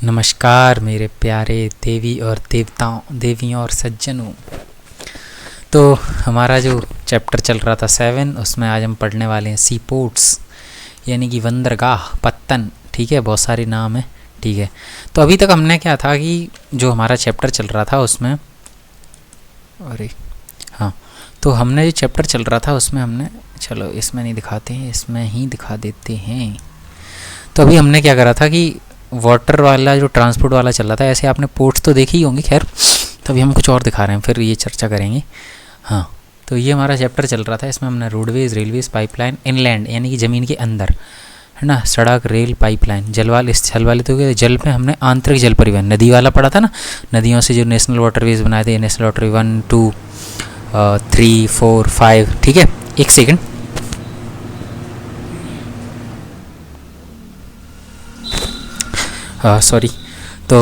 नमस्कार मेरे प्यारे देवी और देवताओं, देवियों और सज्जनों। तो हमारा जो चैप्टर चल रहा था 7, उसमें आज हम पढ़ने वाले हैं सी पोर्ट्स यानी कि बंदरगाह, पत्तन। ठीक है, बहुत सारे नाम है। ठीक है, तो अभी तक हमने क्या था कि जो हमारा चैप्टर चल रहा था उसमें, अरे हाँ, तो हमने जो चैप्टर चल रहा था उसमें हमने, चलो इसमें नहीं दिखाते हैं, इसमें ही दिखा देते हैं। तो अभी हमने क्या करा था कि वाटर वाला जो ट्रांसपोर्ट वाला चल रहा था, ऐसे आपने पोर्ट्स तो देखी ही होंगी। खैर, तो अभी हम कुछ और दिखा रहे हैं, फिर ये चर्चा करेंगे। हाँ, तो ये हमारा चैप्टर चल रहा था, इसमें हमने रोडवेज, रेलवेज, पाइपलाइन, इनलैंड यानी कि ज़मीन के अंदर, है ना, सड़क, रेल, पाइपलाइन, जलवाल, इस जल वाले तो जल में हमने आंतरिक जल परिवहन, नदी वाला पढ़ा था ना, नदियों से जो नेशनल वाटरवेज बनाए थे, नेशनल वाटरवे 1, 2, 3, 4, 5। ठीक है, एक सेकेंड। सॉरी। तो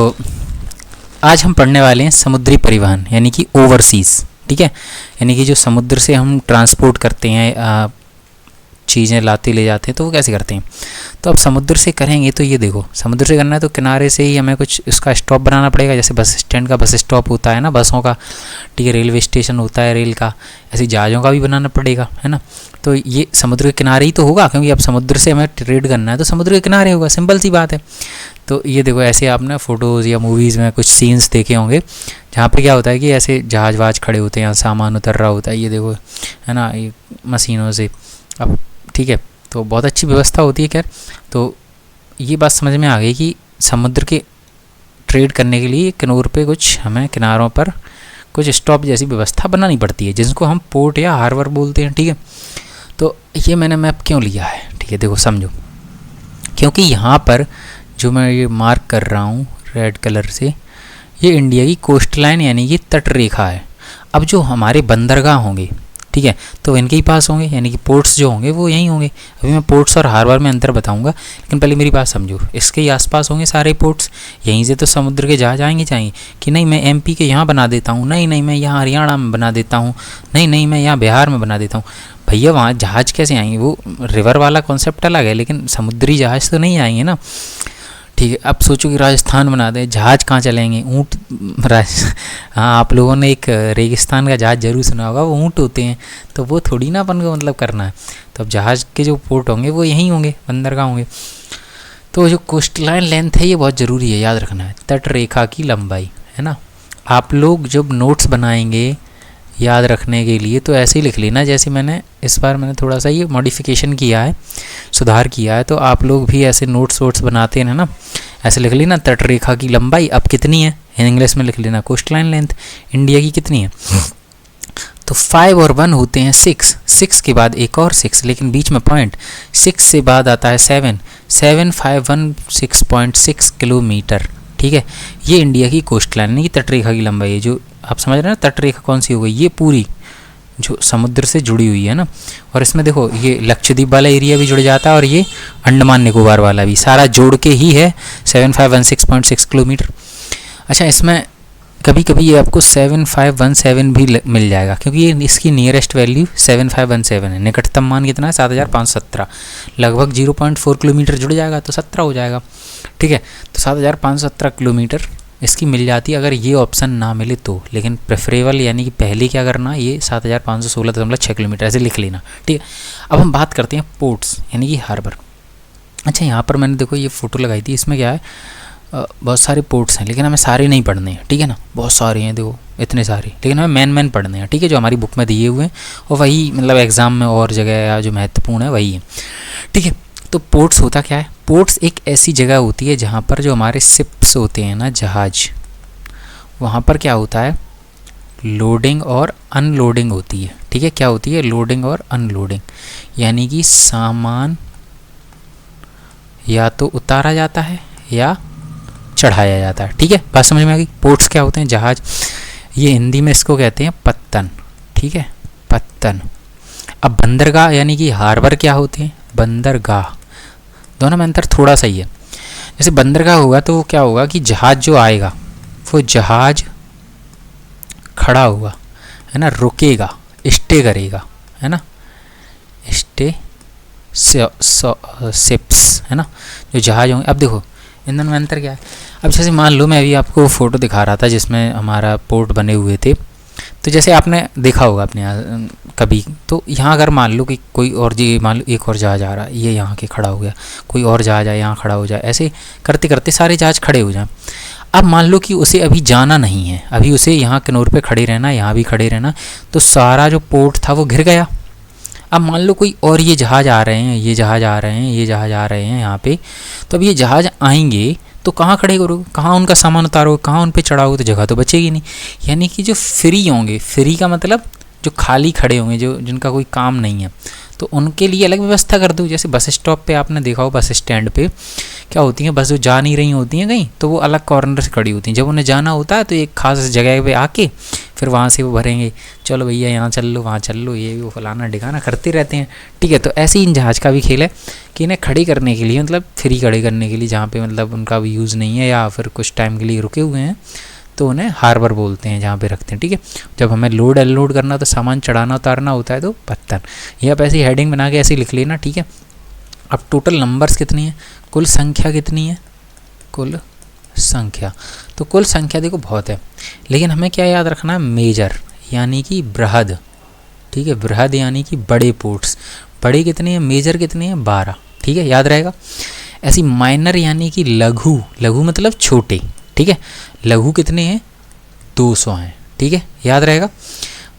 आज हम पढ़ने वाले हैं समुद्री परिवहन यानी कि ओवरसीज़। ठीक है, यानी कि जो समुद्र से हम ट्रांसपोर्ट करते हैं, चीज़ें लाते ले जाते हैं, तो वो कैसे करते हैं। तो अब समुद्र से करेंगे तो ये देखो, समुद्र से करना है तो किनारे से ही हमें कुछ उसका स्टॉप बनाना पड़ेगा, जैसे बस स्टैंड का बस स्टॉप होता है ना, बसों का। ठीक है, रेलवे स्टेशन होता है रेल का, ऐसे जहाज़ों का भी बनाना पड़ेगा, है ना। तो ये समुद्र के किनारे ही तो होगा, क्योंकि अब समुद्र से हमें ट्रेड करना है तो समुद्र के किनारे होगा, सिंपल सी बात है। तो ये देखो, ऐसे आपने फ़ोटोज़ या मूवीज़ में कुछ सीन्स देखे होंगे जहाँ पे क्या होता है कि ऐसे जहाज वहाज खड़े होते हैं, सामान उतर रहा होता है, ये देखो, है ना, ये मशीनों से। अब ठीक है, तो बहुत अच्छी व्यवस्था होती है। खैर, तो ये बात समझ में आ गई कि समुद्र के ट्रेड करने के लिए किनारों पे कुछ हमें किनारों पर कुछ स्टॉप जैसी व्यवस्था बनानी पड़ती है, जिसको हम पोर्ट या हार्बर बोलते हैं। ठीक है, तो ये मैंने मैप क्यों लिया है, ठीक है, देखो समझो, क्योंकि यहाँ पर जो मैं ये मार्क कर रहा हूँ रेड कलर से, ये इंडिया की कोस्ट लाइन यानी कि तट रेखा है। अब जो हमारे बंदरगाह होंगे, ठीक है, तो इनके ही पास होंगे, यानी कि पोर्ट्स जो होंगे वो यहीं होंगे। अभी मैं पोर्ट्स और हार्बर में अंतर बताऊंगा, लेकिन पहले मेरी बात समझो, इसके ही आसपास होंगे सारे पोर्ट्स, यहीं से तो समुद्र के जहाज आएंगे चाहिए कि नहीं मैं एमपी के यहाँ बना देता हूँ, नहीं नहीं मैं यहाँ हरियाणा में बना देता हूँ, नहीं नहीं मैं यहाँ बिहार में बना देता हूँ। भैया वहाँ जहाज़ कैसे आएंगे, वो रिवर वाला कॉन्सेप्ट अलग है, लेकिन समुद्री जहाज़ तो नहीं आएंगे ना। ठीक है, अब सोचो कि राजस्थान बना दें, जहाज़ कहाँ चलेंगे, ऊँट। हाँ, आप लोगों ने एक रेगिस्तान का जहाज़ जरूर सुना होगा, वो ऊँट होते हैं, तो वो थोड़ी ना अपन को मतलब करना है। तो अब जहाज़ के जो पोर्ट होंगे वो यहीं होंगे, बंदरगाह होंगे। तो जो कोस्ट लाइन लेंथ है ये बहुत ज़रूरी है, याद रखना है, तट रेखा की लंबाई, है ना। आप लोग जब नोट्स बनाएंगे याद रखने के लिए तो ऐसे ही लिख लेना, जैसे मैंने इस बार मैंने थोड़ा सा ये मॉडिफिकेशन किया है, सुधार किया है। तो आप लोग भी ऐसे नोट्स वोट्स बनाते हैं ना, ऐसे लिख लेना, तट रेखा की लंबाई अब कितनी है, इंग्लिश में लिख लेना कोस्ट लाइन लेंथ इंडिया की कितनी है। तो 5 और 1 होते हैं 6, 6 के बाद एक और 6, लेकिन बीच में पॉइंट, 6 से बाद आता है 7, 7516.6 किलोमीटर। ठीक है, ये इंडिया की कोस्ट लाइन यानी कि तट रेखा की लंबाई है। जो आप समझ रहे हैं ना, तट रेखा कौन सी हो गई, ये पूरी जो समुद्र से जुड़ी हुई है ना। और इसमें देखो, ये लक्षद्वीप वाला एरिया भी जुड़ जाता है और ये अंडमान निकोबार वाला भी, सारा जोड़ के ही है 7516.6 किलोमीटर। अच्छा, इसमें कभी कभी ये आपको 7517 भी मिल जाएगा, क्योंकि ये इसकी नियरेस्ट वैल्यू 7517 है। निकटतम मान कितना है, 7517, लगभग 0.4 किलोमीटर जुड़ जाएगा तो 17 हो जाएगा। ठीक है, तो 7517 किलोमीटर इसकी मिल जाती है अगर ये ऑप्शन ना मिले तो, लेकिन प्रेफरेबल यानी कि पहले क्या करना, ये 7516.6 किलोमीटर ऐसे लिख लेना। ठीक है, अब हम बात करते हैं पोर्ट्स यानी कि हार्बर। अच्छा, यहाँ पर मैंने देखो ये फ़ोटो लगाई थी, इसमें क्या है, बहुत सारे पोर्ट्स हैं, लेकिन हमें सारे नहीं पढ़ने हैं। ठीक है ना, बहुत सारे हैं, देखो इतने सारे, लेकिन हमें मेन पढ़ने हैं। ठीक है, जो हमारी बुक में दिए हुए हैं, और वही मतलब एग्ज़ाम में और जगह या जो महत्वपूर्ण है वही है। ठीक है, तो पोर्ट्स होता क्या है, पोर्ट्स एक ऐसी जगह होती है जहाँ पर जो हमारे शिप्स होते हैं ना, जहाज, वहाँ पर क्या होता है, लोडिंग और अनलोडिंग होती है। ठीक है, क्या होती है, लोडिंग और अनलोडिंग, यानी कि सामान या तो उतारा जाता है या चढ़ाया जाता है। ठीक है, बात समझ में आ गई। पोर्ट्स क्या होते हैं, जहाज, ये हिंदी में इसको कहते हैं पत्तन। ठीक है, पत्तन। अब बंदरगाह यानी कि हार्बर क्या होते हैं, बंदरगाह, दोनों में अंतर थोड़ा सा ही है। जैसे बंदरगाह होगा तो वो क्या होगा कि जहाज जो आएगा वो जहाज खड़ा होगा, है ना, रुकेगा, स्टे करेगा, है ना, स्टे शिप्स, है ना, जो जहाज होंगे। अब देखो ईंधन में अंतर क्या है, अब जैसे मान लो मैं अभी आपको फ़ोटो दिखा रहा था जिसमें हमारा पोर्ट बने हुए थे, तो जैसे आपने देखा होगा अपने यहाँ कभी, तो यहाँ अगर मान लो कि कोई और जी, मान लो एक और जहाज आ रहा है, ये यहाँ के खड़ा हो गया, कोई और जहाज आए यहाँ खड़ा हो जाए, ऐसे करते करते सारे जहाज खड़े हो जाएं। अब मान लो कि उसे अभी जाना नहीं है, अभी उसे यहाँ किनारे पे खड़े रहना, यहाँ भी खड़े रहना, तो सारा जो पोर्ट था वो घिर गया। अब मान लो कोई और ये जहाज़ आ रहे हैं, ये जहाज़ आ रहे हैं, ये जहाज़ आ रहे हैं यहाँ पे, तो अब ये जहाज़ आएंगे तो कहाँ खड़े करोगे, कहाँ उनका सामान उतारोगे, कहाँ उन पे चढ़ाओगे, तो जगह तो बचेगी नहीं। यानी कि जो फ्री होंगे, फ्री का मतलब जो खाली खड़े होंगे, जो जिनका कोई काम नहीं है, तो उनके लिए अलग व्यवस्था कर दो। जैसे बस स्टॉप पे आपने देखा हो, बस स्टैंड पे क्या होती हैं, बस जो जा नहीं रही होती हैं कहीं, तो वो अलग कॉर्नर से खड़ी होती हैं। जब उन्हें जाना होता है तो एक खास जगह पे आके फिर वहाँ से वो भरेंगे, चलो भैया यहाँ चल लो, वहाँ चल लो, ये वो फलाना ढिकाना करते रहते हैं। ठीक है, तो ऐसे ही इन जहाज़ का भी खेल है कि इन्हें खड़ी करने के लिए, मतलब फ्री खड़े करने के लिए, जहाँ पे मतलब उनका भी यूज़ नहीं है या फिर कुछ टाइम के लिए रुके हुए हैं, तो उन्हें हार्बर बोलते हैं, जहाँ पे रखते हैं। ठीक है, जब हमें लोड अनलोड करना, तो सामान चढ़ाना उतारना होता है, तो पत्थर, ये आप ऐसी हेडिंग बना के ऐसे लिख लेना। ठीक है, अब टोटल नंबर्स कितनी है, कुल संख्या कितनी है, कुल संख्या, तो कुल संख्या देखो बहुत है, लेकिन हमें क्या याद रखना है, मेजर यानी कि बृहद। ठीक है, बृहद यानी कि बड़े पोर्ट्स, बड़े कितने हैं, मेजर कितने हैं, 12। ठीक है, याद रहेगा। ऐसी माइनर यानी कि लघु, लघु मतलब छोटे। ठीक है, लघु कितने हैं, 200 हैं। ठीक है, याद रहेगा।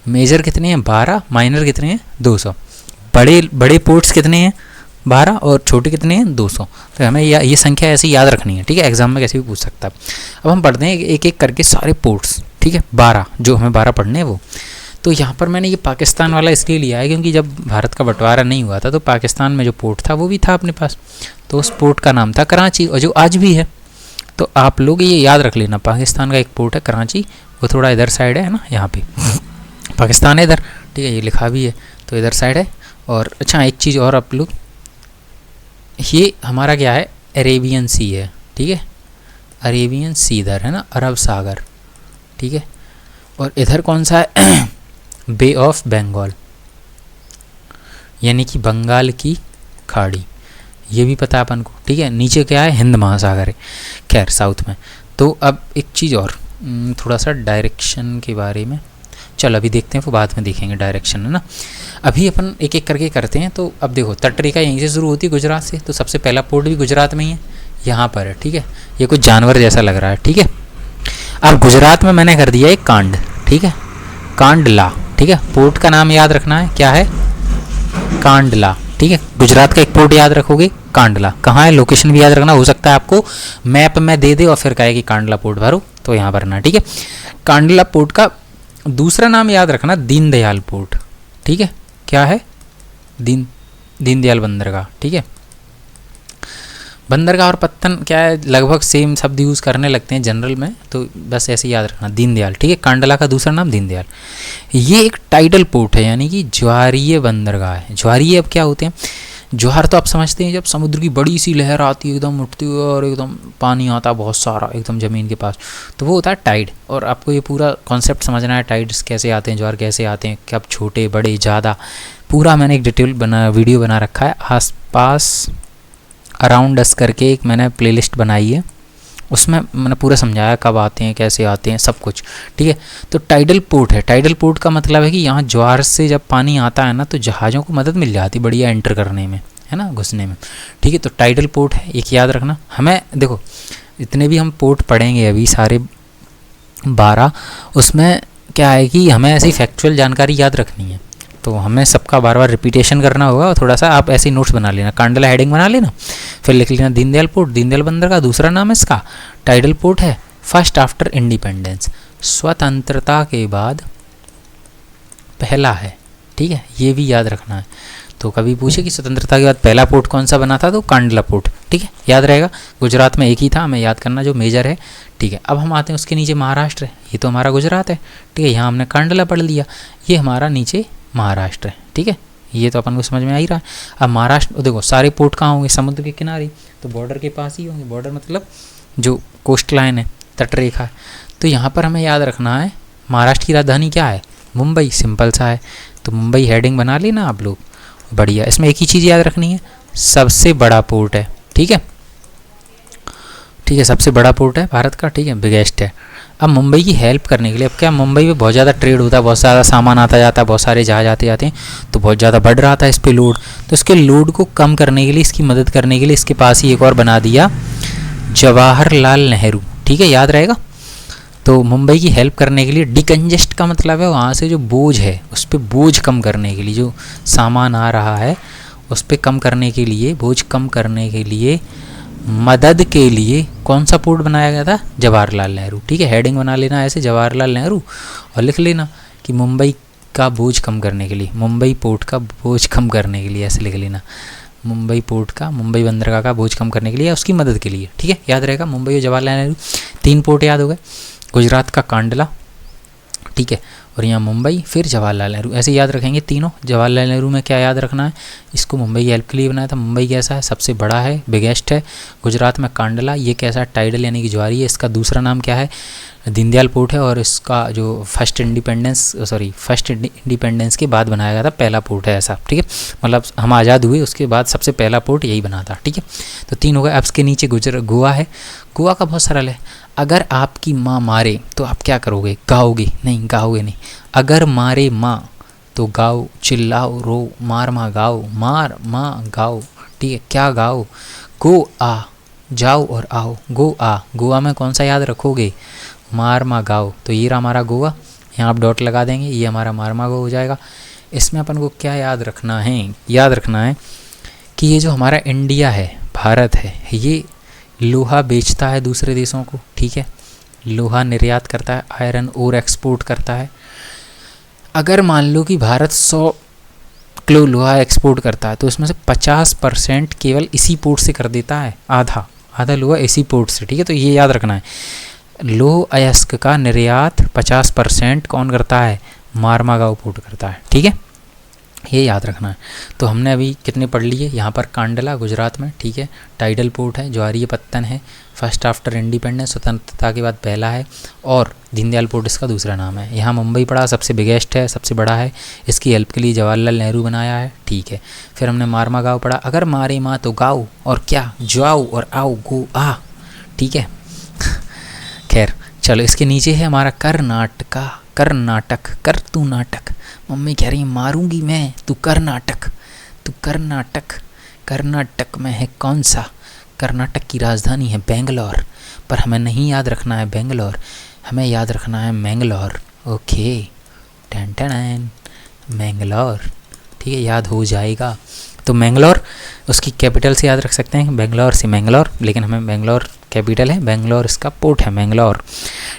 मेजर कितने हैं, 12, माइनर कितने हैं, 200। बड़े बड़े पोर्ट्स कितने हैं, 12, और छोटे कितने हैं, 200। तो हमें ये संख्या ऐसे याद रखनी है। ठीक है, एग्जाम में कैसे भी पूछ सकता है। अब हम पढ़ते हैं एक एक करके सारे पोर्ट्स। ठीक है, 12 जो हमें 12 पढ़ने हैं वो। तो यहाँ पर मैंने ये पाकिस्तान वाला इसलिए लिया है क्योंकि जब भारत का बंटवारा नहीं हुआ था तो पाकिस्तान में जो पोर्ट था वो भी था अपने पास, तो उस पोर्ट का नाम था कराची, और जो आज भी है। तो आप लोग ये याद रख लेना, पाकिस्तान का एक पोर्ट है कराची, वो थोड़ा इधर साइड है ना, यहाँ पे पाकिस्तान है इधर। ठीक है, ये लिखा भी है, तो इधर साइड है। और अच्छा एक चीज़ और आप लोग, ये हमारा क्या है, अरेबियन सी है। ठीक है, अरेबियन सी इधर है ना, अरब सागर। ठीक है, और इधर कौन सा है, बे ऑफ बंगाल यानी कि बंगाल की खाड़ी, ये भी पता है अपन को। ठीक है, नीचे क्या है, हिंद महासागर है, खैर साउथ में। तो अब एक चीज़ और, थोड़ा सा डायरेक्शन के बारे में, चल अभी देखते हैं, वो बाद में देखेंगे डायरेक्शन, है ना। अभी अपन एक एक करके करते हैं। तो अब देखो, तटरेखा यहीं से शुरू होती है, गुजरात से, तो सबसे पहला पोर्ट भी गुजरात में ही है, यहाँ पर है। ठीक है, ये कुछ जानवर जैसा लग रहा है। ठीक है, अब गुजरात में मैंने कर दिया एक कांड। ठीक है, कांडला। ठीक है, पोर्ट का नाम याद रखना है, क्या है, कांडला। ठीक है, गुजरात का एक पोर्ट याद रखोगे, कांडला। कहाँ है, लोकेशन भी याद रखना, हो सकता है आपको मैप में दे दे और फिर कहे कि कांडला पोर्ट भरो, तो यहाँ भरना। ठीक है, कांडला पोर्ट का दूसरा नाम याद रखना, दीनदयाल पोर्ट। ठीक है, क्या है, दीनदयाल बंदरगाह। ठीक है, बंदरगाह और पत्तन क्या है, लगभग सेम शब्द यूज़ करने लगते हैं जनरल में, तो बस ऐसे याद रखना, दीनदयाल। ठीक है, कांडला का दूसरा नाम दीनदयाल। ये एक टाइडल पोर्ट है, यानी कि ज्वारीय बंदरगाह है। ज्वारीय अब क्या होते हैं, ज्वार तो आप समझते हैं, जब समुद्र की बड़ी सी लहर आती है, एकदम उठती हुई और एकदम पानी आता है बहुत सारा एकदम ज़मीन के पास, तो वो होता है टाइड। और आपको ये पूरा कॉन्सेप्ट समझना है, टाइड्स कैसे आते हैं, ज्वार कैसे आते हैं, कब छोटे बड़े ज़्यादा, पूरा मैंने एक डिटेल वीडियो बना रखा है, आसपास अराउंड अस करके एक मैंने प्लेलिस्ट बनाई है, उसमें मैंने पूरा समझाया कब आते हैं, कैसे आते हैं, सब कुछ। ठीक है, तो टाइडल पोर्ट है। टाइडल पोर्ट का मतलब है कि यहाँ ज्वार से जब पानी आता है ना, तो जहाज़ों को मदद मिल जाती है बढ़िया एंटर करने में, है ना, घुसने में। ठीक है, तो टाइडल पोर्ट है, एक याद रखना। हमें देखो, इतने भी हम पोर्ट पढ़ेंगे अभी सारे 12, उसमें क्या है कि हमें ऐसी फैक्चुअल जानकारी याद रखनी है, तो हमें सबका बार बार रिपीटेशन करना होगा। और थोड़ा सा आप ऐसे नोट्स बना लेना, कांडला हेडिंग बना लेना, फिर लिख लेना दीनदयाल पोर्ट, दीनदयाल बंदर का दूसरा नाम है इसका टाइडल पोर्ट है, फर्स्ट आफ्टर इंडिपेंडेंस, स्वतंत्रता के बाद पहला है। ठीक है, ये भी याद रखना है। तो कभी पूछे कि स्वतंत्रता के बाद पहला पोर्ट कौन सा बना था, तो कांडला पोर्ट। ठीक है, याद रहेगा, गुजरात में एक ही था, हमें याद करना जो मेजर है। ठीक है, अब हम आते हैं उसके नीचे महाराष्ट्र है, ये तो हमारा गुजरात है। ठीक है, यहाँ हमने कांडला पढ़ लिया, ये हमारा नीचे महाराष्ट्र है। ठीक है, ये तो अपन को समझ में आ ही रहा है। अब महाराष्ट्र देखो, सारे पोर्ट कहाँ होंगे, समुद्र के किनारे, तो बॉर्डर के पास ही होंगे। बॉर्डर मतलब जो कोस्ट लाइन है, तटरेखा है। तो यहाँ पर हमें याद रखना है, महाराष्ट्र की राजधानी क्या है, मुंबई, सिंपल सा है, तो मुंबई हेडिंग बना लेना आप लोग, बढ़िया। इसमें एक ही चीज़ याद रखनी है, सबसे बड़ा पोर्ट है। ठीक है, ठीक है, सबसे बड़ा पोर्ट है भारत का, ठीक है, बिगेस्ट है। अब मुंबई की हेल्प करने के लिए, अब क्या मुंबई में बहुत ज़्यादा ट्रेड होता है, बहुत ज़्यादा सामान आता जाता है, बहुत सारे जहाज आते जाते हैं, तो बहुत ज़्यादा बढ़ रहा था इस पे लोड। तो इसके लोड को कम करने के लिए, इसकी मदद करने के लिए इसके पास ही एक और बना दिया जवाहरलाल नेहरू, ठीक है, याद रहेगा। तो मुंबई की हेल्प करने के लिए, डिकंजेस्ट का मतलब है वहाँ से जो बोझ है उस पर बोझ कम करने के लिए, जो सामान आ रहा है उस पर कम करने के लिए, बोझ कम करने के लिए, मदद के लिए कौन सा पोर्ट बनाया गया था? जवाहरलाल नेहरू, ठीक है। हेडिंग बना लेना ऐसे, जवाहरलाल नेहरू, और लिख लेना कि मुंबई का बोझ कम करने के लिए, मुंबई पोर्ट का बोझ कम करने के लिए, ऐसे लिख लेना, मुंबई पोर्ट का, मुंबई बंदरगाह का बोझ कम करने के लिए, उसकी मदद के लिए, ठीक है, याद रहेगा। मुंबई और जवाहरलाल नेहरू, 3 पोर्ट याद हो गए। गुजरात का कांडला, ठीक है, और यहाँ मुंबई, फिर जवाहरलाल नेहरू, ऐसे याद रखेंगे तीनों। जवाहरलाल नेहरू में क्या याद रखना है? इसको मुंबई हेल्प के लिए बनाया था। मुंबई कैसा है? सबसे बड़ा है, बिगेस्ट है। गुजरात में कांडला, ये कैसा है? टाइडल यानी कि ज्वारी है। इसका दूसरा नाम क्या है? दीनदयाल पोर्ट है। और इसका जो फर्स्ट इंडिपेंडेंस के बाद बनाया गया था, पहला पोर्ट है ऐसा, ठीक है, मतलब हम आज़ाद हुए उसके बाद सबसे पहला पोर्ट यही बना था, ठीक है। तो 3 हो गए। अब इसके नीचे गोवा है। गोवा का बहुत सरल है, अगर आपकी माँ मारे तो आप क्या करोगे? गाओगे? नहीं, गाओगे नहीं। अगर मारे माँ तो गाओ, चिल्लाओ, रो, मार माँ गाओ, मार माँ गाओ, ठीक है। क्या गाओ? गो आ, जाओ और आओ, गो आ। गोवा में कौन सा याद रखोगे? मार माँ गाओ। तो ये रहा हमारा गोवा, यहाँ आप डॉट लगा देंगे, ये हमारा मार माँ गाओ हो जाएगा। इसमें अपन को क्या याद रखना है? याद रखना है कि ये जो हमारा इंडिया है, भारत है, ये लोहा बेचता है दूसरे देशों को, ठीक है, लोहा निर्यात करता है, आयरन ओर एक्सपोर्ट करता है। अगर मान लो कि भारत 100 किलो लोहा एक्सपोर्ट करता है तो इसमें से 50% केवल इसी पोर्ट से कर देता है, आधा लोहा इसी पोर्ट से, ठीक है। तो ये याद रखना है, लौह अयस्क का निर्यात 50% कौन करता है? मारमागांव पोर्ट करता है, ठीक है, ये याद रखना है। तो हमने अभी कितने पढ़ लिए? यहाँ पर कांडला गुजरात में, ठीक है, टाइडल पोर्ट है, ज्वारीय पत्तन है, फर्स्ट आफ्टर इंडिपेंडेंस, स्वतंत्रता के बाद पहला है, और दीनदयाल पोर्ट इसका दूसरा नाम है। यहाँ मुंबई पड़ा, सबसे बिगेस्ट है, सबसे बड़ा है, इसकी हेल्प के लिए जवाहरलाल नेहरू बनाया है, ठीक है। फिर हमने मारमागांव पढ़ा, अगर मारे माँ तो गाओ, और क्या? जाओ और आओ, गो आ, ठीक है। खैर चलो, इसके नीचे है हमारा कर्नाटक, कर तू नाटक। मम्मी कह रही मारूंगी मैं, तू कर्नाटक, कर्नाटक में है कौन सा? कर्नाटक की राजधानी है बेंगलोर, पर हमें नहीं याद रखना है बेंगलोर, हमें याद रखना है मैंगलोर, ओके, टन टन मैंगलोर, ठीक है, याद हो जाएगा। तो मैंगलोर उसकी कैपिटल से याद रख सकते हैं, बेंगलोर से मैंगलोर, लेकिन हमें बेंगलोर कैपिटल है, बेंगलोर इसका पोर्ट है, मैंगलोर,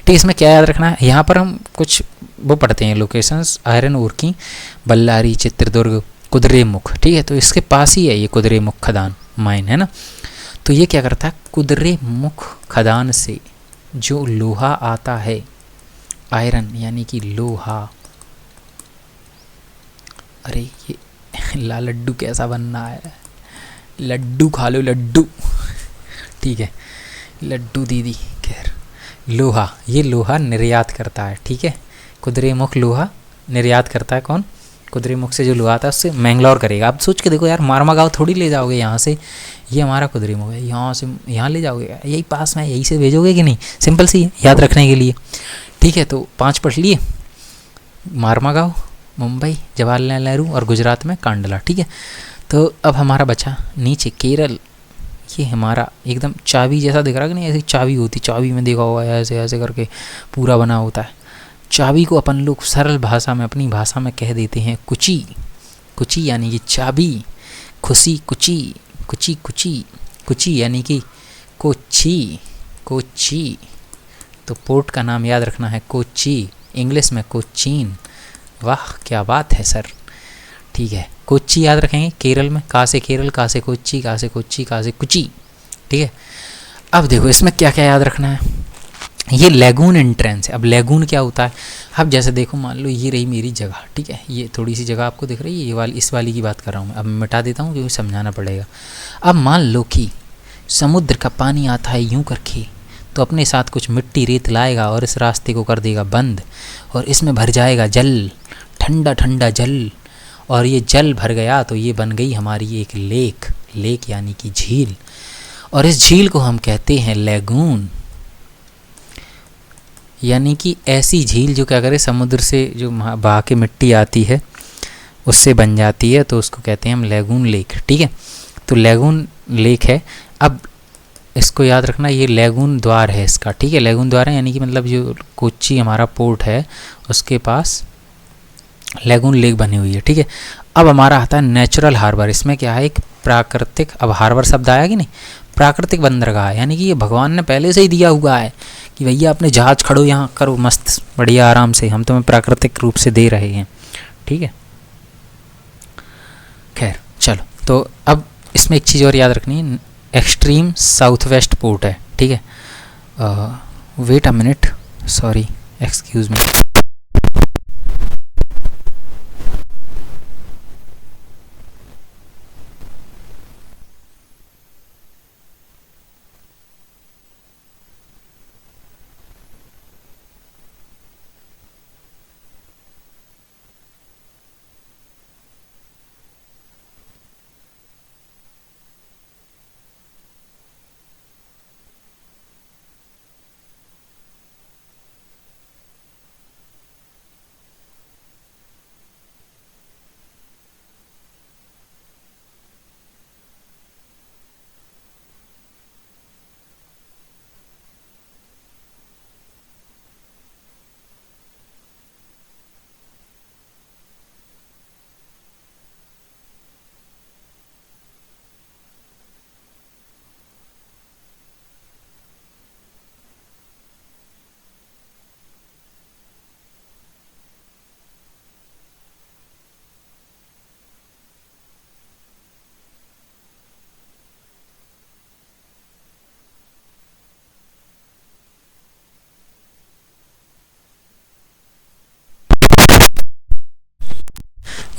ठीक। इसमें क्या याद रखना है? यहाँ पर हम कुछ वो पढ़ते हैं लोकेशंस, आयरन ओर की, बल्लारी, चित्रदुर्ग, कुद्रेमुख, ठीक है। तो इसके पास ही है ये कुद्रेमुख खदान, माइन है ना। तो ये क्या करता है? कुद्रेमुख खदान से जो लोहा आता है, आयरन यानी कि लोहा, अरे ये लड्डू कैसा बनना है? लड्डू खा लो, लड्डू, ठीक है, लड्डू दीदी। खैर, लोहा, ये लोहा निर्यात करता है, ठीक है, कुद्रेमुख लोहा निर्यात करता है। कौन? कुद्रेमुख से जो लोहा आता है उससे मैंगलोर करेगा। आप सोच के देखो यार, मारमागांव थोड़ी ले जाओगे यहाँ से, ये हमारा कुद्रेमुख है, यहाँ से यहाँ ले जाओगे, यही पास में, यही से भेजोगे कि नहीं? सिंपल सी है, याद रखने के लिए, ठीक है। तो 5 पढ़ लिए, मारमागांव, मुंबई, जवाहरलाल नेहरू, और गुजरात में कांडला, ठीक है। तो अब हमारा बचा नीचे केरल, ये हमारा एकदम चाबी जैसा दिख रहा है कि नहीं? ऐसी चाबी होती, चाबी में देखा हुआ है, ऐसे ऐसे करके पूरा बना होता है। चाबी को अपन लोग सरल भाषा में, अपनी भाषा में कह देते हैं कुची, कुची यानी कि चाबी, खुशी कुची, कुची कुची, कुची यानी कि कोची, कोची। तो पोर्ट का नाम याद रखना है कोची, इंग्लिश में कोचीन। वाह क्या बात है सर, ठीक है, कोच्चि याद रखेंगे। केरल में का से केरल, का से कोच्चि, का से कोच्चि, का से कुची, ठीक है। अब देखो इसमें क्या क्या याद रखना है। ये लेगून एंट्रेंस है। अब लेगून क्या होता है? अब जैसे देखो, मान लो ये रही मेरी जगह, ठीक है, ये थोड़ी सी जगह आपको दिख रही है, ये वाली, इस वाली की बात कर रहा हूँ मैं। अब मिटा देता हूँ क्योंकि समझाना पड़ेगा। अब मान लो कि समुद्र का पानी आता है यूँ करके, तो अपने साथ कुछ मिट्टी रेत लाएगा और इस रास्ते को कर देगा बंद, और इसमें भर जाएगा जल, ठंडा ठंडा जल, और ये जल भर गया तो ये बन गई हमारी एक लेक, लेक यानी कि झील। और इस झील को हम कहते हैं लैगून, यानी कि ऐसी झील जो क्या करे, समुद्र से जो बहा के मिट्टी आती है उससे बन जाती है, तो उसको कहते हैं हम लैगून लेक। ठीक है, तो लैगून लेक है। अब इसको याद रखना, ये लैगून द्वार है इसका। ठीक है, लैगून द्वार है, यानी कि मतलब जो कोच्चि हमारा पोर्ट है उसके पास लैगून लेक बनी हुई है। ठीक है, अब हमारा आता है नेचुरल हार्बर। इसमें क्या है, एक प्राकृतिक, अब हार्बर शब्द आया कि नहीं, प्राकृतिक बंदरगाह, यानी कि ये भगवान ने पहले से ही दिया हुआ है कि भैया अपने जहाज खड़ो यहाँ करो मस्त बढ़िया आराम से, हम तुम्हें प्राकृतिक रूप से दे रहे हैं। ठीक है, खैर चलो, तो अब इसमें एक चीज़ और याद रखनी है, एक्सट्रीम साउथ वेस्ट पोर्ट है। ठीक है, wait a minute, sorry, excuse me.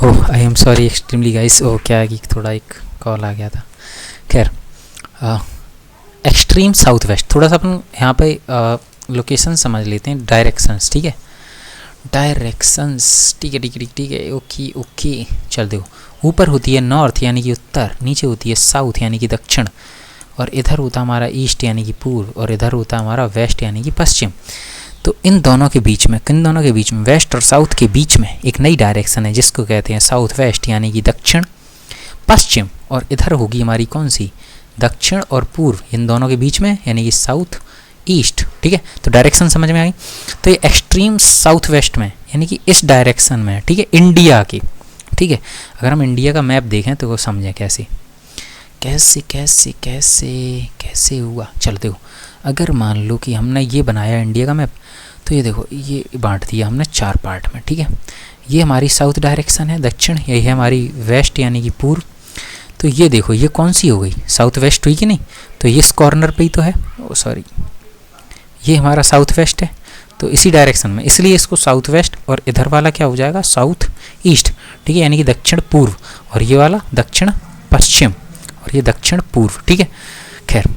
Oh, I am sorry extremely guys. Oh, क्या है कि थोड़ा एक कॉल आ गया था। खैर, एक्सट्रीम साउथ वेस्ट, थोड़ा सा अपन यहाँ पे लोकेशन समझ लेते हैं, डायरेक्शंस। ठीक है, डायरेक्शंस, ठीक है ठीक है ठीक है, ओके ओके। चल देखो, ऊपर होती है नॉर्थ यानी कि उत्तर, नीचे होती है साउथ यानी कि दक्षिण, और इधर होता हमारा ईस्ट यानी कि पूर्व, और इधर होता हमारा वेस्ट यानी कि पश्चिम। तो इन दोनों के बीच में, किन दोनों के बीच में, वेस्ट और साउथ के बीच में एक नई डायरेक्शन है जिसको कहते हैं साउथ वेस्ट यानी कि दक्षिण पश्चिम, और इधर होगी हमारी कौन सी, दक्षिण और पूर्व, इन दोनों के बीच में यानी कि साउथ ईस्ट। ठीक है, तो डायरेक्शन समझ में आ गई। तो ये एक्सट्रीम साउथ वेस्ट में यानी कि इस डायरेक्शन में, ठीक है, इंडिया की। ठीक है, अगर हम इंडिया का मैप देखें तो वो समझें कैसे कैसे कैसे कैसे कैसे हुआ। चल देखो, अगर मान लो कि हमने ये बनाया इंडिया का मैप, तो ये देखो, ये बांट दिया हमने 4 पार्ट में। ठीक है, ये हमारी साउथ डायरेक्शन है दक्षिण, यही है हमारी वेस्ट यानी कि पूर्व। तो ये देखो, ये कौन सी हो गई, साउथ वेस्ट हुई कि नहीं, तो ये इस कॉर्नर पे ही तो है, ओ सॉरी, ये हमारा साउथ वेस्ट है, तो इसी डायरेक्शन में, इसलिए इसको साउथ वेस्ट, और इधर वाला क्या हो जाएगा, साउथ ईस्ट। ठीक है, यानी कि दक्षिण पूर्व, और ये वाला दक्षिण पश्चिम, और ये दक्षिण पूर्व। ठीक है, खैर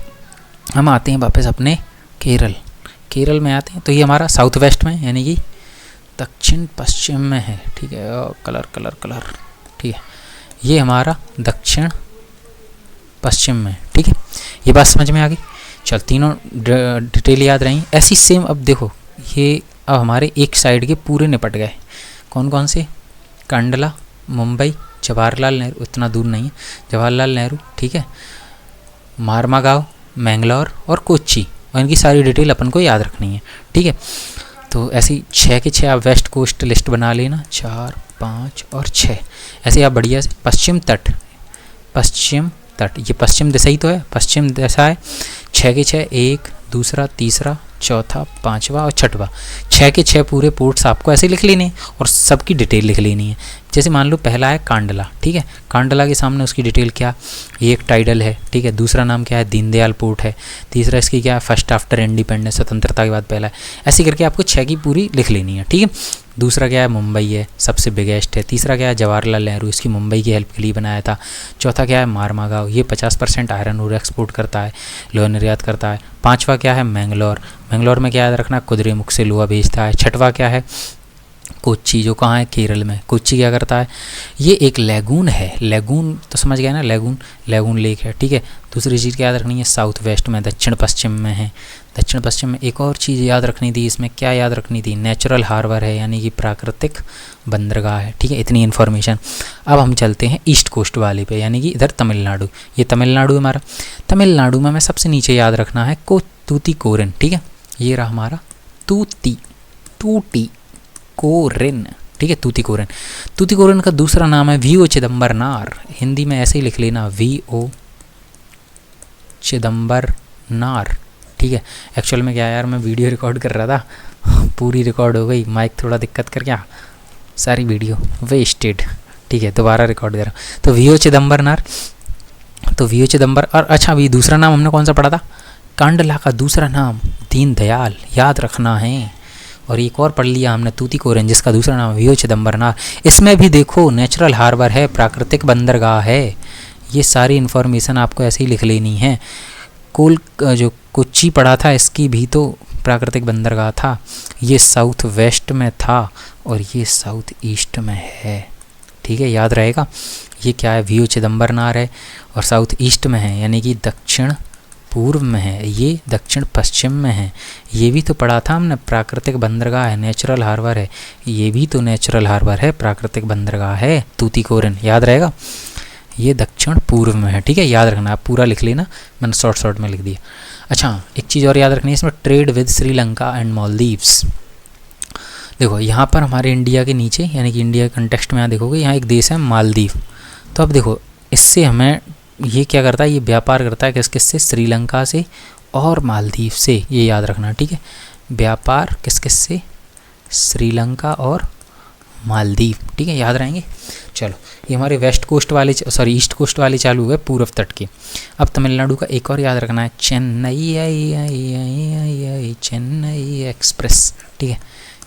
हम आते हैं वापस अपने केरल में आते हैं। तो ये हमारा साउथ वेस्ट में यानी कि दक्षिण पश्चिम में है। ठीक है, कलर कलर कलर, ठीक है, ये हमारा दक्षिण पश्चिम में। ठीक है, ये बात समझ में आ गई। चल, तीनों डिटेल याद रही। ऐसी सेम, अब देखो, ये अब हमारे एक साइड के पूरे निपट गए। कौन कौन से, कांडला, मुंबई, जवाहरलाल नेहरू, इतना दूर नहीं है, जवाहरलाल नेहरू, ठीक है, मारमागांव, मैंगलोर और कोच्चि, और इनकी सारी डिटेल अपन को याद रखनी है। ठीक है, तो ऐसी 6 के 6 आप वेस्ट कोस्ट लिस्ट बना लेना, 4, 5 और 6, ऐसे आप बढ़िया से। पश्चिम तट, ये पश्चिम दिशा ही तो है, पश्चिम दिशा है। 6 के 6, 1, दूसरा, तीसरा, चौथा, 5वां और 6वां, 6 के 6 पूरे पोर्ट्स आपको ऐसे लिख लेने हैं, और सबकी डिटेल लिख लेनी है। जैसे मान लो पहला है कांडला, ठीक है, कांडला के सामने उसकी डिटेल क्या, ये एक टाइडल है, ठीक है, दूसरा नाम क्या है, दीनदयाल पोर्ट है, तीसरा इसकी क्या है, फर्स्ट आफ्टर इंडिपेंडेंस, स्वतंत्रता के बाद पहला है। ऐसे करके आपको 6 की पूरी लिख लेनी है। ठीक है, दूसरा क्या है, मुंबई है, सबसे बिगेस्ट है। तीसरा क्या है, जवाहरलाल नेहरू, इसकी मुंबई की हेल्प के लिए बनाया था। चौथा क्या है, मारमागांव, ये 50% आयरन ओर एक्सपोर्ट करता है, लोहा निर्यात करता है। 5वां क्या है, मैंगलोर, मैंगलोर में क्या याद रखना, कुदिरेमुख से लोहा भेजता है। 6वां क्या है, कोच्चि जो कहाँ है, केरल में। कोच्चि क्या करता है, ये एक लैगून है। लैगून तो समझ गया ना, लैगून लेक है, ठीक है। दूसरी चीज़ क्या याद रखनी है, साउथ वेस्ट में, दक्षिण पश्चिम में है। दक्षिण पश्चिम में एक और चीज़ याद रखनी थी, इसमें क्या याद रखनी थी, नेचुरल हार्बर है, यानी कि प्राकृतिक बंदरगाह है, ठीक है। इतनी इन्फॉर्मेशन। अब हम चलते हैं ईस्ट कोस्ट वाले पे, यानी कि इधर तमिलनाडु। ये तमिलनाडु है हमारा। तमिलनाडु में हमें सबसे नीचे याद रखना है तूतीकोरिन, ठीक है। ये रहा हमारा तूतीकोरिन, ठीक है, तूतीकोरिन। तूतीकोरिन का दूसरा नाम है वीओ चिदम्बरनार। हिंदी में ऐसे ही लिख लेना, वीओ चिदम्बरनार, ठीक है। एक्चुअल में क्या है यार, मैं वीडियो रिकॉर्ड कर रहा था, पूरी रिकॉर्ड हो गई, माइक थोड़ा दिक्कत कर गया, सारी वीडियो वेस्टेड, ठीक है। दोबारा रिकॉर्ड कर रहा हूँ। तो वीओ चिदम्बरनार, तो वीओ चिदम्बर। और अच्छा, अभी दूसरा नाम हमने कौन सा पढ़ा था, कांडला का दूसरा नाम दीनदयाल, याद रखना है। और एक और पढ़ लिया हमने तूतीकोरिन, जिसका दूसरा नाम वीओ चिदम्बरनार। इसमें भी देखो नेचुरल हार्बर है, प्राकृतिक बंदरगाह है। ये सारी इन्फॉर्मेशन आपको ऐसे ही लिख लेनी है। जो कोच्चि पढ़ा था, इसकी भी तो प्राकृतिक बंदरगाह था। ये साउथ वेस्ट में था और ये साउथ ईस्ट में है, ठीक है, याद रहेगा। ये क्या है, वीओ चिदम्बरनार है और साउथ ईस्ट में है, यानी कि दक्षिण पूर्व में है। ये दक्षिण पश्चिम में है। ये भी तो पढ़ा था हमने, प्राकृतिक बंदरगाह है, नेचुरल हार्बर है। ये भी तो नेचुरल हार्बर है, प्राकृतिक बंदरगाह है, तूतीकोरिन, याद रहेगा। ये दक्षिण पूर्व में है, ठीक है, याद रखना। आप पूरा लिख लेना, मैंने शॉर्ट में लिख दिया। अच्छा, एक चीज़ और याद रखनी है इसमें, trade with Sri Lanka and Maldives. देखो यहाँ पर हमारे इंडिया के नीचे, यानी कि इंडिया के कंटेक्स्ट में यहाँ देखोगे, यहाँ एक देश है मालदीव। तो अब देखो, इससे हमें ये क्या करता है, ये व्यापार करता है किस किस से, श्रीलंका से और मालदीव से, ये याद रखना, ठीक है। व्यापार किस किस से, श्रीलंका और मालदीव, ठीक है, याद रहेंगे। चलो, ये हमारे वेस्ट कोस्ट वाले, सॉरी ईस्ट कोस्ट वाले चालू हुए, पूर्व तट के। अब तमिलनाडु का एक और याद रखना है, चेन्नई एक्सप्रेस, ठीक है,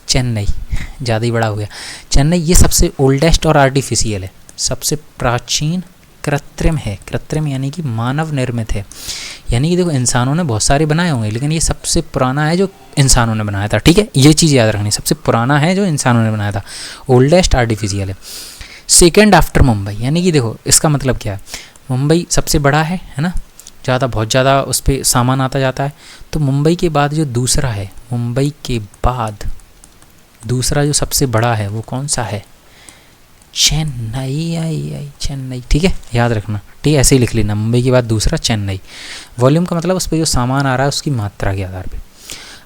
चेन्नई, ज़्यादा ही बड़ा हो गया। चेन्नई ये सबसे ओल्डेस्ट और आर्टिफिशियल है, सबसे प्राचीन कृत्रिम है। कृत्रिम यानी कि मानव निर्मित है, यानी कि देखो इंसानों ने बहुत सारे बनाए होंगे, लेकिन ये सबसे पुराना है जो इंसानों ने बनाया था, ठीक है। ये चीज़ याद रखनी, सबसे पुराना है जो इंसानों ने बनाया था, ओल्डेस्ट आर्टिफिशियल है। सेकेंड आफ्टर मुंबई, यानी कि देखो इसका मतलब क्या है, मुंबई सबसे बड़ा है ना, बहुत ज़्यादा उस पर सामान आता जाता है। तो मुंबई के बाद जो दूसरा है, मुंबई के बाद दूसरा जो सबसे बड़ा है वो कौन सा है, चेन्नई, ठीक है, याद रखना, ठीक है, ऐसे ही लिख लेना, मुंबई के बाद दूसरा चेन्नई। वॉल्यूम का मतलब उस पर जो सामान आ रहा है उसकी मात्रा के आधार पे।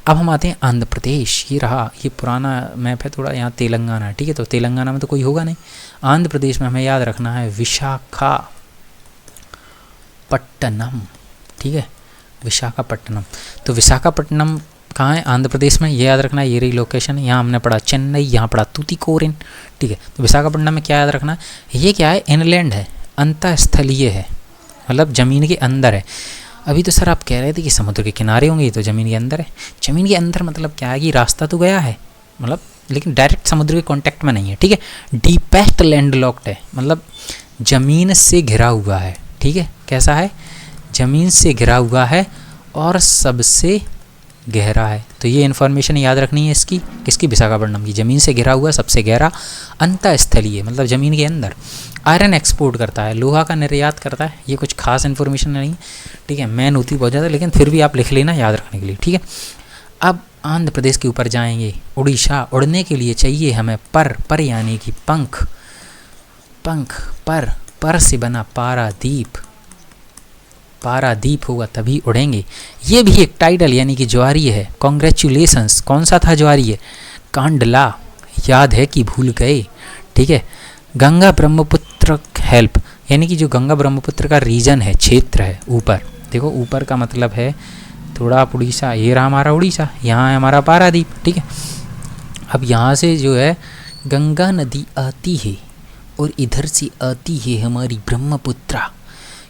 अब हम आते हैं आंध्र प्रदेश। ये रहा, ये पुराना मैप है थोड़ा, यहाँ तेलंगाना है, ठीक है। तो तेलंगाना में तो कोई होगा नहीं। आंध्र प्रदेश में हमें याद रखना है विशाखापट्टनम, ठीक है, विशाखापट्टनम। तो विशाखापट्टनम कहाँ है, आंध्र प्रदेश में, ये याद रखना है। ये रही लोकेशन, यहाँ हमने पढ़ा चेन्नई, यहाँ पढ़ा तूतीकोरिन, ठीक है। तो विशाखापट्टनम में क्या याद रखना है, ये क्या है, इनलैंड है, अंतःस्थलीय है, मतलब ज़मीन के अंदर है। अभी तो सर आप कह रहे थे कि समुद्र के किनारे होंगे, तो ज़मीन के अंदर है। ज़मीन के अंदर मतलब क्या है कि रास्ता तो गया है, मतलब लेकिन डायरेक्ट समुद्र के कॉन्टैक्ट में नहीं है, ठीक है। डीपेस्ट लैंडलॉक्ड है, मतलब ज़मीन से घिरा हुआ है, ठीक है। कैसा है, ज़मीन से घिरा हुआ है और सबसे गहरा है। तो ये इन्फॉर्मेशन याद रखनी है इसकी, किसकी, विशाखापट्टनम की। ज़मीन से घिरा हुआ, सबसे गहरा, अंतःस्थलीय मतलब ज़मीन के अंदर। आयरन एक्सपोर्ट करता है, लोहा का निर्यात करता है। ये कुछ खास इन्फॉर्मेशन नहीं, ठीक है, मैन होती बहुत ज़्यादा, लेकिन फिर भी आप लिख लेना याद रखने के लिए, ठीक है। अब आंध्र प्रदेश के ऊपर जाएंगे, उड़ीसा। उड़ने के लिए चाहिए हमें पर यानी कि पंख, पर से बना पारादीप होगा तभी उड़ेंगे। ये भी एक टाइटल यानी कि ज्वारीय है। कॉन्ग्रेचुलेशंस, कौन सा था ज्वारीय, कांडला, याद है कि भूल गए, ठीक है। गंगा ब्रह्मपुत्र हेल्प, यानी कि जो गंगा ब्रह्मपुत्र का रीजन है, क्षेत्र है, ऊपर देखो, ऊपर का मतलब है थोड़ा आप उड़ीसा, ये रहा हमारा उड़ीसा, यहाँ है हमारा पारादीप, ठीक है। अब यहाँ से जो है गंगा नदी आती है और इधर से आती है हमारी ब्रह्मपुत्रा।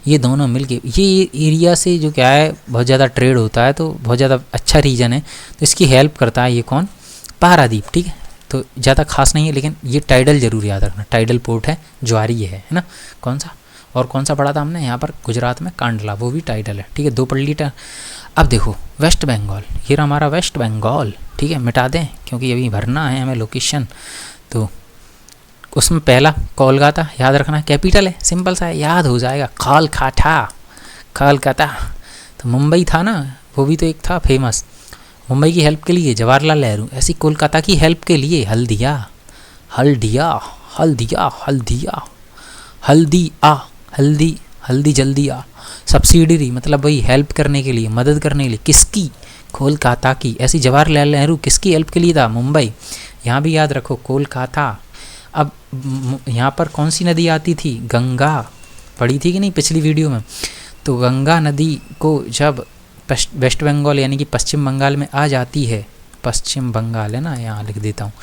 ये दोनों मिलके, ये एरिया से जो क्या है बहुत ज़्यादा ट्रेड होता है, तो बहुत ज़्यादा अच्छा रीजन है, तो इसकी हेल्प करता है ये कौन, पारादीप, ठीक है। तो ज़्यादा खास नहीं है, लेकिन ये टाइडल जरूर याद रखना, टाइडल पोर्ट है, ज्वारीय है ना। कौन सा, और कौन सा पढ़ा था हमने यहाँ पर गुजरात में, कांडला, वो भी टाइडल है, ठीक है, 2 पढ़ ली। अब देखो वेस्ट बंगाल, ये रहा हमारा वेस्ट बंगाल, ठीक है, मिटा दें क्योंकि अभी भरना है हमें लोकेशन। तो उसमें पहला कोलकाता याद रखना, कैपिटल है, सिंपल सा है, याद हो जाएगा, कोलकाता, कोलकाता। तो मुंबई था ना, वो भी तो एक था फेमस, मुंबई की हेल्प के लिए जवाहरलाल नेहरू, ऐसी कोलकाता की हेल्प के लिए हल्दिया, हल्दिया, हल्दिया, हल्दिया, हल्दी आ, हल्दी, हल्दी जल्दी आ। सब्सिडरी मतलब वही हेल्प करने के लिए, मदद करने के लिए, किसकी, कोलकाता की। ऐसी जवाहरलाल नेहरू किसकी हेल्प के लिए था, मुंबई। यहाँ भी याद रखो कोलकाता। अब यहाँ पर कौन सी नदी आती थी, गंगा, पढ़ी थी कि नहीं पिछली वीडियो में। तो गंगा नदी को जब वेस्ट बंगाल यानी कि पश्चिम बंगाल में आ जाती है, पश्चिम बंगाल है ना, यहाँ लिख देता हूँ,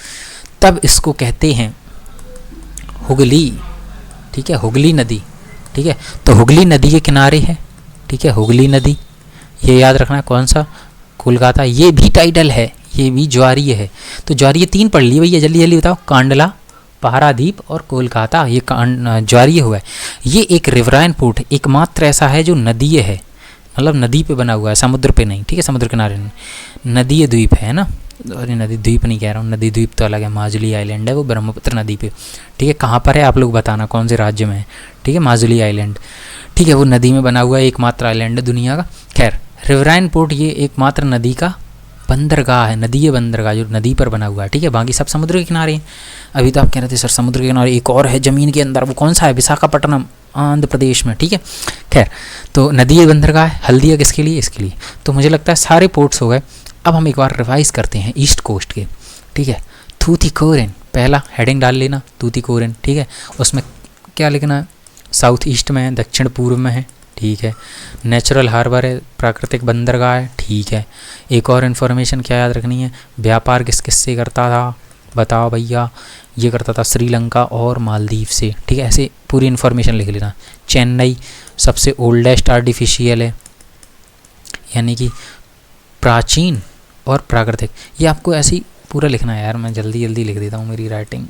तब इसको कहते हैं हुगली, ठीक है, हुगली नदी, ठीक है। तो हुगली नदी के किनारे है, ठीक है, हुगली नदी, ये याद रखना। कौन सा, कोलकाता, ये भी टाइडल है, ये भी ज्वारीय है। तो ज्वारीय 3 पढ़ लिए भैया, जल्दी जल्दी बताओ, कांडला, पारादीप और कोलकाता, ये ज्वारीय हुआ है। ये एक रिवराइन पोर्ट है, एकमात्र ऐसा है जो नदीय है, मतलब नदी पे बना हुआ है, समुद्र पे नहीं, ठीक है, समुद्र किनारे नहीं, नदीय द्वीप है ना। अरे नदी द्वीप नहीं कह रहा हूँ, नदी द्वीप तो अलग है, माजुली आइलैंड है वो ब्रह्मपुत्र नदी पे, ठीक है। कहाँ पर है आप लोग बताना, कौन से राज्य में है, ठीक है, माजुली आइलैंड, ठीक है, वो नदी में बना हुआ है, एकमात्र आइलैंड है दुनिया का। खैर, रिवराइन पोर्ट ये एकमात्र नदी का बंदरगाह है, नदी बंदरगाह जो नदी पर बना हुआ है, ठीक है, बाकी सब समुद्र के किनारे हैं। अभी तो आप कह रहे थे सर समुद्र के किनारे एक और है ज़मीन के अंदर, वो कौन सा है, विशाखापट्टनम, आंध्र प्रदेश में, ठीक है। खैर, तो नदी बंदरगाह है, हल्दिया किसके लिए, इसके लिए। तो मुझे लगता है सारे पोर्ट्स हो गए। अब हम एक बार रिवाइज करते हैं ईस्ट कोस्ट के, ठीक है। तूतीकोरिन, पहला हेडिंग डाल लेना, तूतीकोरिन, ठीक है। उसमें क्या लिखना है, साउथ ईस्ट में है, दक्षिण पूर्व में है, ठीक है। नेचुरल हार्बर है, प्राकृतिक बंदरगाह है, ठीक है। एक और इन्फॉर्मेशन क्या याद रखनी है, व्यापार किस किस से करता था, बताओ भैया, ये करता था श्रीलंका और मालदीव से, ठीक है। ऐसे पूरी इन्फॉर्मेशन लिख लेना। चेन्नई सबसे ओल्डेस्ट आर्टिफिशियल है, यानी कि प्राचीन और प्राकृतिक, ये आपको ऐसे ही पूरा लिखना है यार, मैं जल्दी जल्दी लिख देता हूँ, मेरी राइटिंग,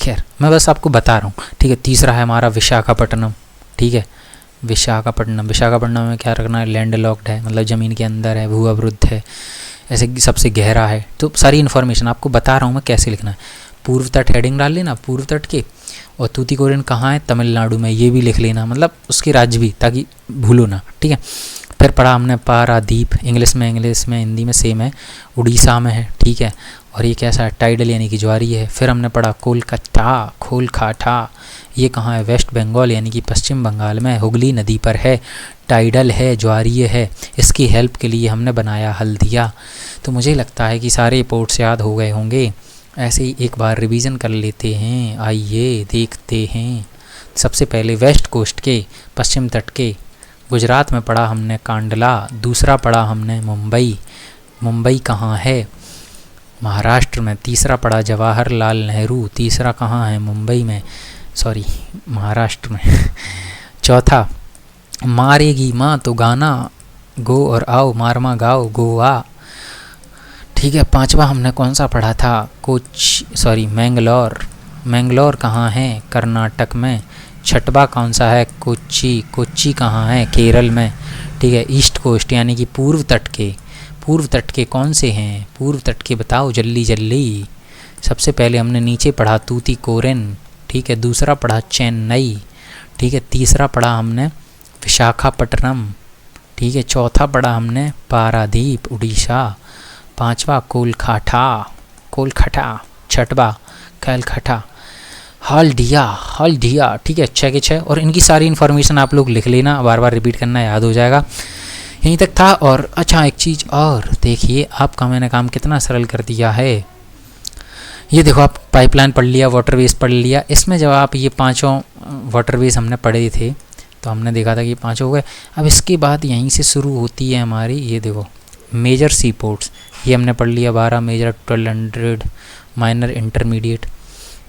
खैर मैं बस आपको बता रहा हूँ, ठीक है। तीसरा है हमारा विशाखापट्टनम, ठीक है, विशाखापट्टनम। विशाखापट्टनम में क्या रखना है, लैंड लॉक्ड है, मतलब ज़मीन के अंदर है, भू अवरुद्ध है, ऐसे सबसे गहरा है। तो सारी इन्फॉर्मेशन आपको बता रहा हूँ मैं कैसे लिखना है। पूर्व तट हेडिंग डाल लेना, पूर्व तट के, और तूतीकोरिन कहाँ है, तमिलनाडु में, ये भी लिख लेना, मतलब उसके राज्य भी, ताकि भूलो ना, ठीक है। फिर पढ़ा हमने पारादीप, इंग्लिश में हिंदी में सेम है, उड़ीसा में है, ठीक है। और ये कैसा है, टाइडल यानी कि ज्वारीय है। फिर हमने पढ़ा कोलकाता, खोलकाता, ये कहाँ है, वेस्ट बंगाल यानी कि पश्चिम बंगाल में, हुगली नदी पर है, टाइडल है, ज्वारीय है। इसकी हेल्प के लिए हमने बनाया हल्दिया। तो मुझे लगता है कि सारे पोर्ट्स याद हो गए होंगे। ऐसे ही एक बार रिवीजन कर लेते हैं, आइए देखते हैं। सबसे पहले वेस्ट कोस्ट के, पश्चिम तट के, गुजरात में पढ़ा हमने कांडला, दूसरा पढ़ा हमने मुंबई, मुंबई कहाँ है, महाराष्ट्र में। तीसरा पढ़ा जवाहरलाल नेहरू, तीसरा कहाँ है, मुंबई में, सॉरी महाराष्ट्र में। चौथा मारेगी माँ तो गाना, गो और आओ, मारमा गाओ, गोवा, ठीक है। पांचवा हमने कौन सा पढ़ा था, मैंगलोर, मैंगलोर कहाँ है, कर्नाटक में। छठवा कौन सा है, कोच्चि, कोच्चि कहाँ है, केरल में, ठीक है। ईस्ट कोस्ट यानी कि पूर्व तट के, पूर्व तट के कौन से हैं, पूर्व तट के बताओ जल्दी जल्दी। सबसे पहले हमने नीचे पढ़ा तूतीकोरिन, ठीक है। दूसरा पढ़ा चेन्नई, ठीक है। तीसरा पढ़ा हमने विशाखापट्टनम, ठीक है। चौथा पढ़ा हमने पारादीप, उड़ीसा। पांचवा कोलकाता, कोलकाता। छठवा कैलकाटा, हल्दिया, ठीक है। 6 के 6, और इनकी सारी इन्फॉर्मेशन आप लोग लिख लेना, बार बार रिपीट करना, याद हो जाएगा। यहीं तक था। और अच्छा एक चीज़ और देखिए, आपका मैंने काम कितना सरल कर दिया है। ये देखो, आप पाइपलाइन पढ़ लिया, वाटरवेज पढ़ लिया। इसमें जब आप ये 5 वाटरवेज हमने पढ़े थे तो हमने देखा था कि 5 हो गए। अब इसके बाद यहीं से शुरू होती है हमारी, ये देखो, मेजर सी पोर्ट्स, ये हमने पढ़ लिया 12 मेजर, 1200 माइनर, इंटरमीडिएट,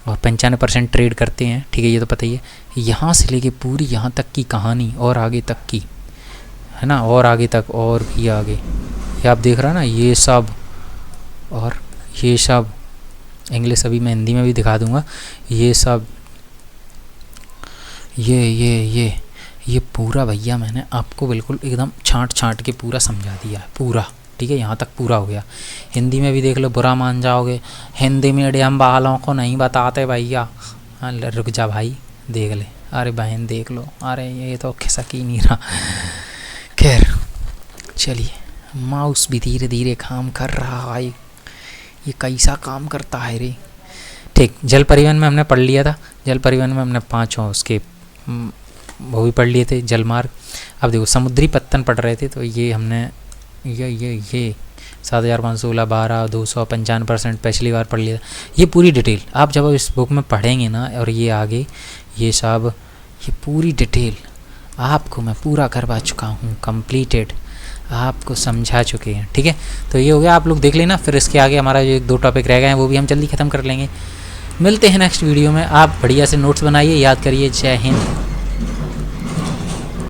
और 95% ट्रेड करते हैं, ठीक है, ये तो पता ही है। यहाँ से लेके पूरी यहाँ तक की कहानी और आगे तक की है ना, और आगे तक और भी आगे, ये आप देख रहे हैं ना, ये सब और ये सब, इंग्लिश अभी मैं हिंदी में भी दिखा दूंगा, ये सब, ये पूरा भैया मैंने आपको बिल्कुल एकदम छांट के पूरा समझा दिया है पूरा, ठीक है, यहाँ तक पूरा हो गया। हिंदी में भी देख लो, बुरा मान जाओगे, हिंदी मीडियम वालों को नहीं बताते भैया। हाँ रुक जा भाई, देख ले, अरे बहन देख लो, अरे ये तो खिसक ही नहीं रहा। खैर चलिए, माउस भी धीरे धीरे काम कर रहा है, ये कैसा काम करता है रे। ठीक, जल परिवहन में हमने पढ़ लिया था, जल परिवहन में हमने पाँचों उसके वो भी पढ़ लिए थे, जलमार्ग। अब देखो समुद्री पत्तन पढ़ रहे थे, तो ये हमने ये 7516 12 295% पिछली बार पढ़ लिया था। ये पूरी डिटेल आप जब इस बुक में पढ़ेंगे ना, और ये आगे ये सब, ये पूरी डिटेल आपको मैं पूरा करवा चुका हूँ, कंप्लीटेड, आपको समझा चुके हैं। ठीक है, तो ये हो गया, आप लोग देख लेना। फिर इसके आगे हमारा जो 1-2 टॉपिक रह गए हैं वो भी हम जल्दी ख़त्म कर लेंगे। मिलते हैं नेक्स्ट वीडियो में। आप बढ़िया से नोट्स बनाइए, याद करिए। जय हिंद।